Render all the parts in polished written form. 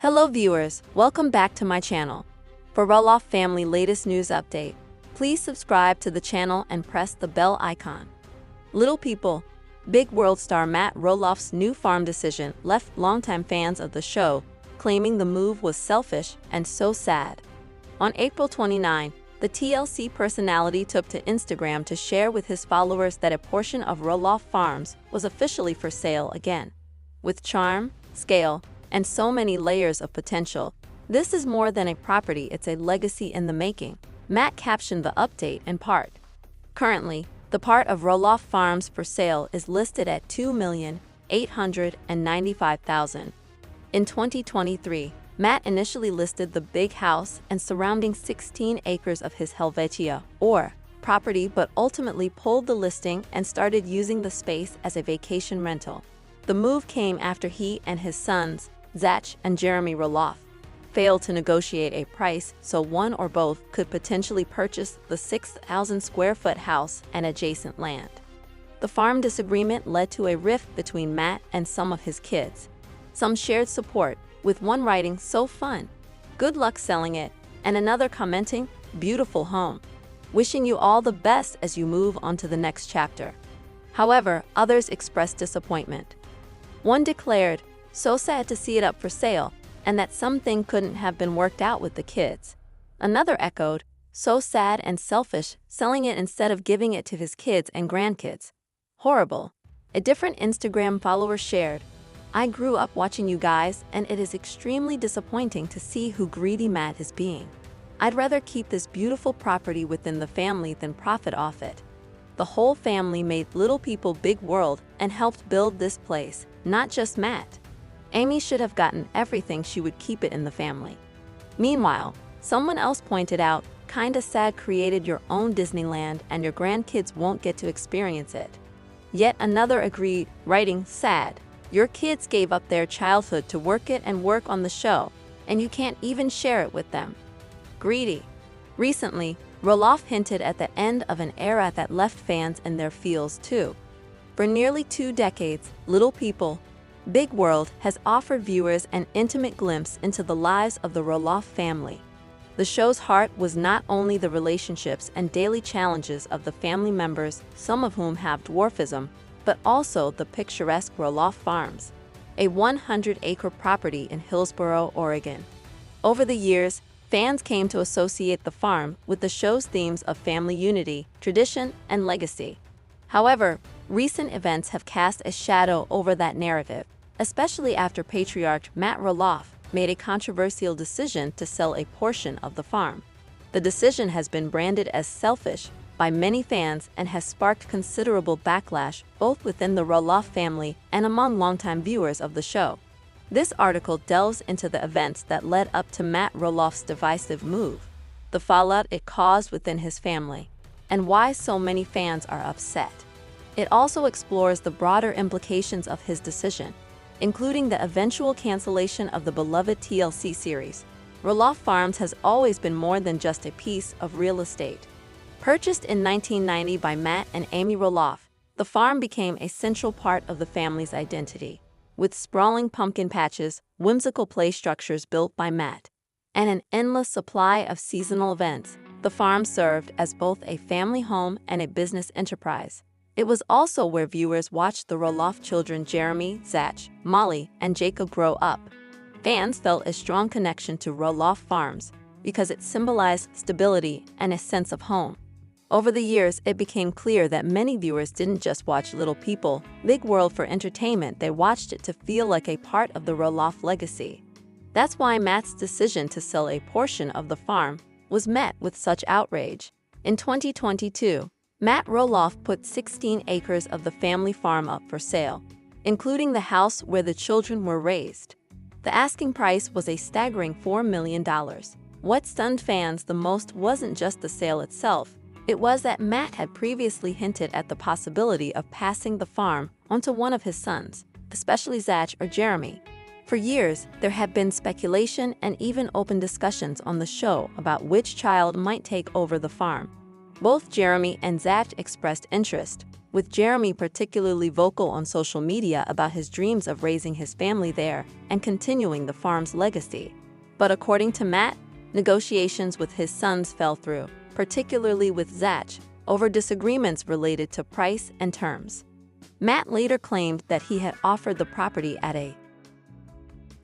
Hello viewers, welcome back to my channel. For Roloff family latest news update, please subscribe to the channel and press the bell icon. Little people, Big World star Matt Roloff's new farm decision left longtime fans of the show claiming the move was selfish and so sad. On April 29, the TLC personality took to Instagram to share with his followers that a portion of Roloff Farms was officially for sale again. With charm, scale, and so many layers of potential, this is more than a property, it's a legacy in the making. Matt captioned the update in part. Currently, the part of Roloff Farms for sale is listed at $2,895,000. In 2023, Matt initially listed the big house and surrounding 16 acres of his Helvetia, or property, but ultimately pulled the listing and started using the space as a vacation rental. The move came after he and his sons, Zach and Jeremy Roloff, failed to negotiate a price so one or both could potentially purchase the 6,000-square-foot house and adjacent land. The farm disagreement led to a rift between Matt and some of his kids. Some shared support, with one writing, "So fun, good luck selling it," and another commenting, "Beautiful home, wishing you all the best as you move on to the next chapter." However, others expressed disappointment. One declared, "So sad to see it up for sale," and that something couldn't have been worked out with the kids. Another echoed, "So sad and selfish, selling it instead of giving it to his kids and grandkids. Horrible." A different Instagram follower shared, "I grew up watching you guys, and it is extremely disappointing to see who greedy Matt is being. I'd rather keep this beautiful property within the family than profit off it. The whole family made Little People Big World and helped build this place, not just Matt. Amy should have gotten everything, she would keep it in the family." Meanwhile, someone else pointed out, "Kinda sad created your own Disneyland and your grandkids won't get to experience it." Yet another agreed, writing, "Sad. Your kids gave up their childhood to work it and work on the show, and you can't even share it with them. Greedy." Recently, Roloff hinted at the end of an era that left fans in their feels too. For nearly 2 decades, Little People, Big World has offered viewers an intimate glimpse into the lives of the Roloff family. The show's heart was not only the relationships and daily challenges of the family members, some of whom have dwarfism, but also the picturesque Roloff Farms, a 100-acre property in Hillsboro, Oregon. Over the years, fans came to associate the farm with the show's themes of family unity, tradition, and legacy. However, recent events have cast a shadow over that narrative, especially after patriarch Matt Roloff made a controversial decision to sell a portion of the farm. The decision has been branded as selfish by many fans and has sparked considerable backlash both within the Roloff family and among longtime viewers of the show. This article delves into the events that led up to Matt Roloff's divisive move, the fallout it caused within his family, and why so many fans are upset. It also explores the broader implications of his decision, including the eventual cancellation of the beloved TLC series. Roloff Farms has always been more than just a piece of real estate. Purchased in 1990 by Matt and Amy Roloff, the farm became a central part of the family's identity. With sprawling pumpkin patches, whimsical play structures built by Matt, and an endless supply of seasonal events, the farm served as both a family home and a business enterprise. It was also where viewers watched the Roloff children Jeremy, Zach, Molly, and Jacob grow up. Fans felt a strong connection to Roloff Farms because it symbolized stability and a sense of home. Over the years, it became clear that many viewers didn't just watch Little People, Big World for entertainment, they watched it to feel like a part of the Roloff legacy. That's why Matt's decision to sell a portion of the farm was met with such outrage. In 2022, Matt Roloff put 16 acres of the family farm up for sale, including the house where the children were raised. The asking price was a staggering $4 million. What stunned fans the most wasn't just the sale itself. It was that Matt had previously hinted at the possibility of passing the farm onto one of his sons, especially Zach or Jeremy. For years, there had been speculation and even open discussions on the show about which child might take over the farm. Both Jeremy and Zach expressed interest, with Jeremy particularly vocal on social media about his dreams of raising his family there and continuing the farm's legacy. But according to Matt, negotiations with his sons fell through, particularly with Zach, over disagreements related to price and terms. Matt later claimed that he had offered the property at a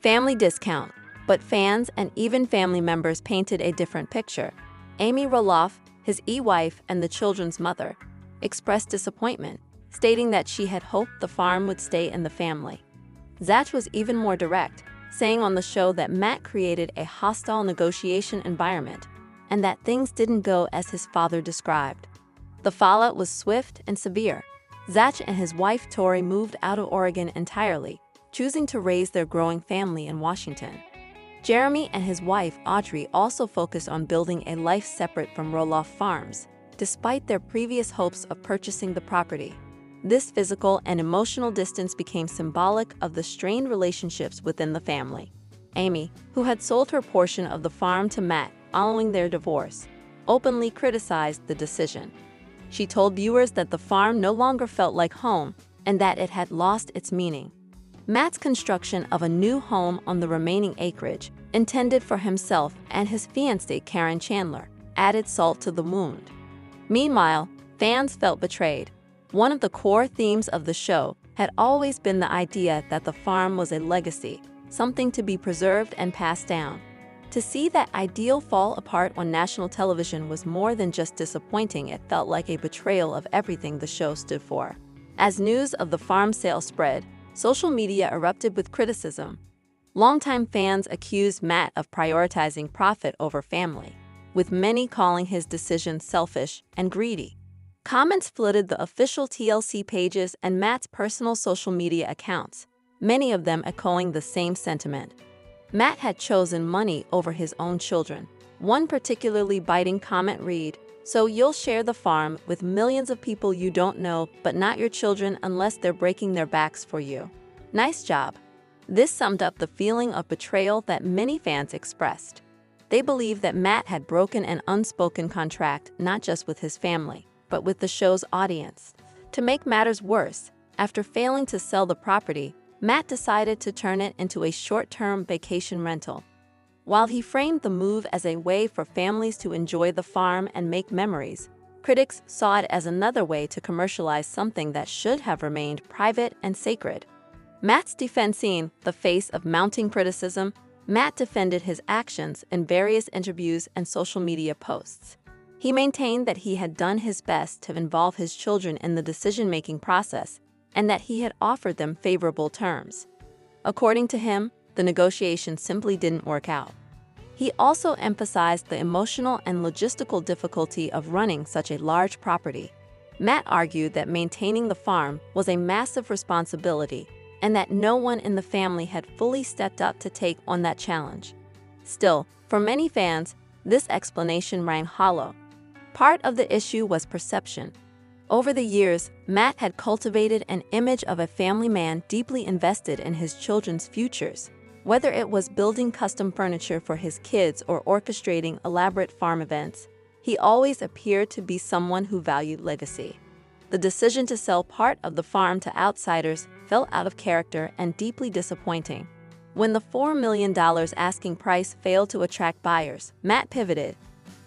family discount, but fans and even family members painted a different picture. Amy Roloff, his wife and the children's mother, expressed disappointment, stating that she had hoped the farm would stay in the family. Zach was even more direct, saying on the show that Matt created a hostile negotiation environment and that things didn't go as his father described. The fallout was swift and severe. Zach and his wife Tori moved out of Oregon entirely, choosing to raise their growing family in Washington. Jeremy and his wife Audrey also focused on building a life separate from Roloff Farms, despite their previous hopes of purchasing the property. This physical and emotional distance became symbolic of the strained relationships within the family. Amy, who had sold her portion of the farm to Matt following their divorce, openly criticized the decision. She told viewers that the farm no longer felt like home and that it had lost its meaning. Matt's construction of a new home on the remaining acreage, intended for himself and his fiancée Karen Chandler, added salt to the wound. Meanwhile, fans felt betrayed. One of the core themes of the show had always been the idea that the farm was a legacy, something to be preserved and passed down. To see that ideal fall apart on national television was more than just disappointing. It felt like a betrayal of everything the show stood for. As news of the farm sale spread, social media erupted with criticism. Longtime fans accused Matt of prioritizing profit over family, with many calling his decision selfish and greedy. Comments flooded the official TLC pages and Matt's personal social media accounts, many of them echoing the same sentiment. Matt had chosen money over his own children. One particularly biting comment read, "So you'll share the farm with millions of people you don't know, but not your children unless they're breaking their backs for you. Nice job." This summed up the feeling of betrayal that many fans expressed. They believed that Matt had broken an unspoken contract not just with his family, but with the show's audience. To make matters worse, after failing to sell the property, Matt decided to turn it into a short-term vacation rental. While he framed the move as a way for families to enjoy the farm and make memories, critics saw it as another way to commercialize something that should have remained private and sacred. Matt's defense: in the face of mounting criticism, Matt defended his actions in various interviews and social media posts. He maintained that he had done his best to involve his children in the decision-making process and that he had offered them favorable terms. According to him, the negotiations simply didn't work out. He also emphasized the emotional and logistical difficulty of running such a large property. Matt argued that maintaining the farm was a massive responsibility and that no one in the family had fully stepped up to take on that challenge. Still, for many fans, this explanation rang hollow. Part of the issue was perception. Over the years, Matt had cultivated an image of a family man deeply invested in his children's futures. Whether it was building custom furniture for his kids or orchestrating elaborate farm events, he always appeared to be someone who valued legacy. The decision to sell part of the farm to outsiders felt out of character and deeply disappointing. When the $4 million asking price failed to attract buyers, Matt pivoted.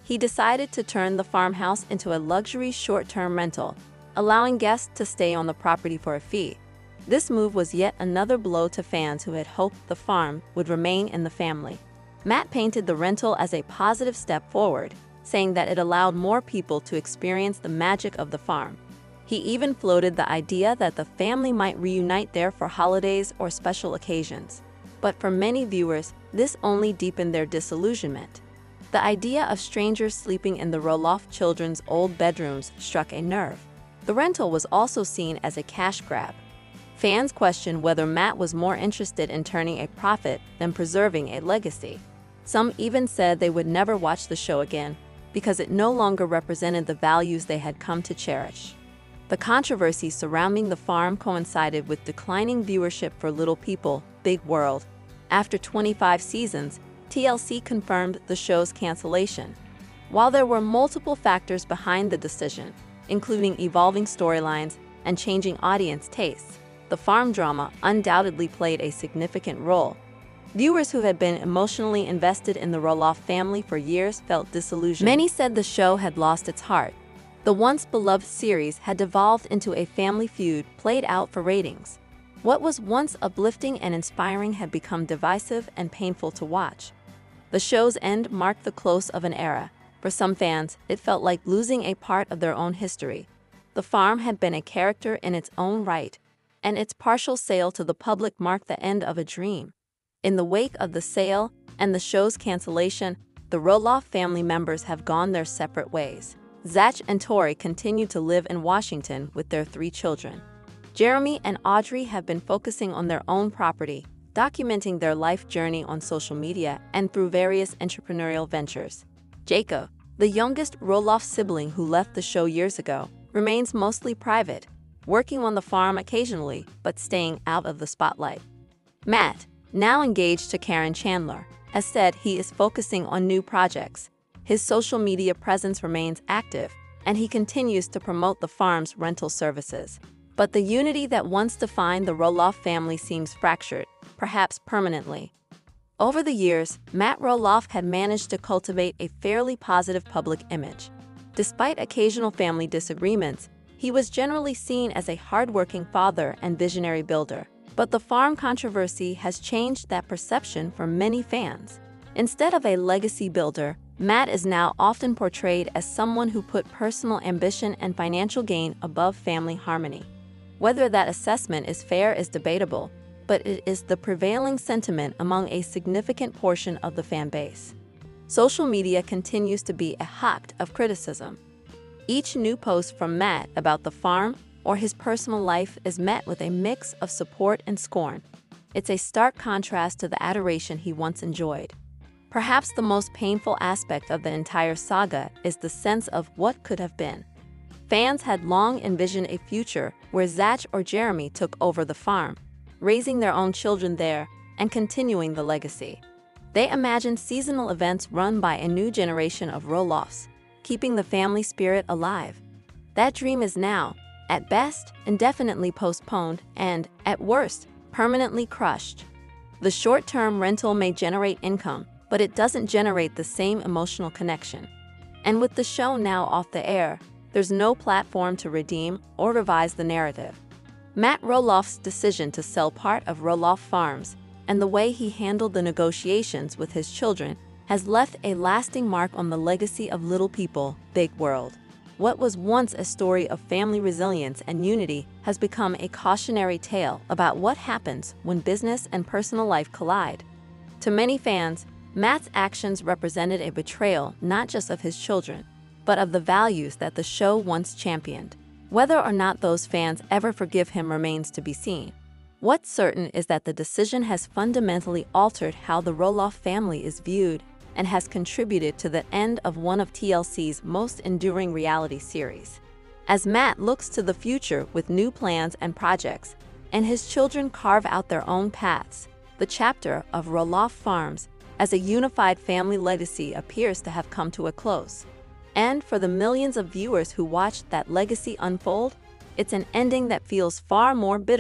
He decided to turn the farmhouse into a luxury short-term rental, allowing guests to stay on the property for a fee. This move was yet another blow to fans who had hoped the farm would remain in the family. Matt painted the rental as a positive step forward, saying that it allowed more people to experience the magic of the farm. He even floated the idea that the family might reunite there for holidays or special occasions. But for many viewers, this only deepened their disillusionment. The idea of strangers sleeping in the Roloff children's old bedrooms struck a nerve. The rental was also seen as a cash grab. Fans questioned whether Matt was more interested in turning a profit than preserving a legacy. Some even said they would never watch the show again because it no longer represented the values they had come to cherish. The controversy surrounding the farm coincided with declining viewership for Little People, Big World. After 25 seasons, TLC confirmed the show's cancellation. While there were multiple factors behind the decision, including evolving storylines, and changing audience tastes, the farm drama undoubtedly played a significant role. Viewers who had been emotionally invested in the Roloff family for years felt disillusioned. Many said the show had lost its heart. The once beloved series had devolved into a family feud played out for ratings. What was once uplifting and inspiring had become divisive and painful to watch. The show's end marked the close of an era. For some fans, it felt like losing a part of their own history. The farm had been a character in its own right, and its partial sale to the public marked the end of a dream. In the wake of the sale and the show's cancellation, the Roloff family members have gone their separate ways. Zach and Tori continue to live in Washington with their 3 children. Jeremy and Audrey have been focusing on their own property, documenting their life journey on social media and through various entrepreneurial ventures. Jacob, the youngest Roloff sibling who left the show years ago, remains mostly private, working on the farm occasionally but staying out of the spotlight. Matt, now engaged to Karen Chandler, has said he is focusing on new projects. His social media presence remains active, and he continues to promote the farm's rental services. But the unity that once defined the Roloff family seems fractured, perhaps permanently. Over the years, Matt Roloff had managed to cultivate a fairly positive public image. Despite occasional family disagreements, he was generally seen as a hardworking father and visionary builder. But the farm controversy has changed that perception for many fans. Instead of a legacy builder, Matt is now often portrayed as someone who put personal ambition and financial gain above family harmony. Whether that assessment is fair is debatable, but it is the prevailing sentiment among a significant portion of the fan base. Social media continues to be a hotbed of criticism. Each new post from Matt about the farm or his personal life is met with a mix of support and scorn. It's a stark contrast to the adoration he once enjoyed. Perhaps the most painful aspect of the entire saga is the sense of what could have been. Fans had long envisioned a future where Zach or Jeremy took over the farm, raising their own children there and continuing the legacy. They imagined seasonal events run by a new generation of Roloffs, keeping the family spirit alive. That dream is now, at best, indefinitely postponed and, at worst, permanently crushed. The short-term rental may generate income, but it doesn't generate the same emotional connection. And with the show now off the air, there's no platform to redeem or revise the narrative. Matt Roloff's decision to sell part of Roloff Farms and the way he handled the negotiations with his children has left a lasting mark on the legacy of Little People, Big World. What was once a story of family resilience and unity has become a cautionary tale about what happens when business and personal life collide. To many fans, Matt's actions represented a betrayal not just of his children, but of the values that the show once championed. Whether or not those fans ever forgive him remains to be seen. What's certain is that the decision has fundamentally altered how the Roloff family is viewed and has contributed to the end of one of TLC's most enduring reality series. As Matt looks to the future with new plans and projects, and his children carve out their own paths, the chapter of Roloff Farms as a unified family legacy appears to have come to a close. And for the millions of viewers who watched that legacy unfold, it's an ending that feels far more bitter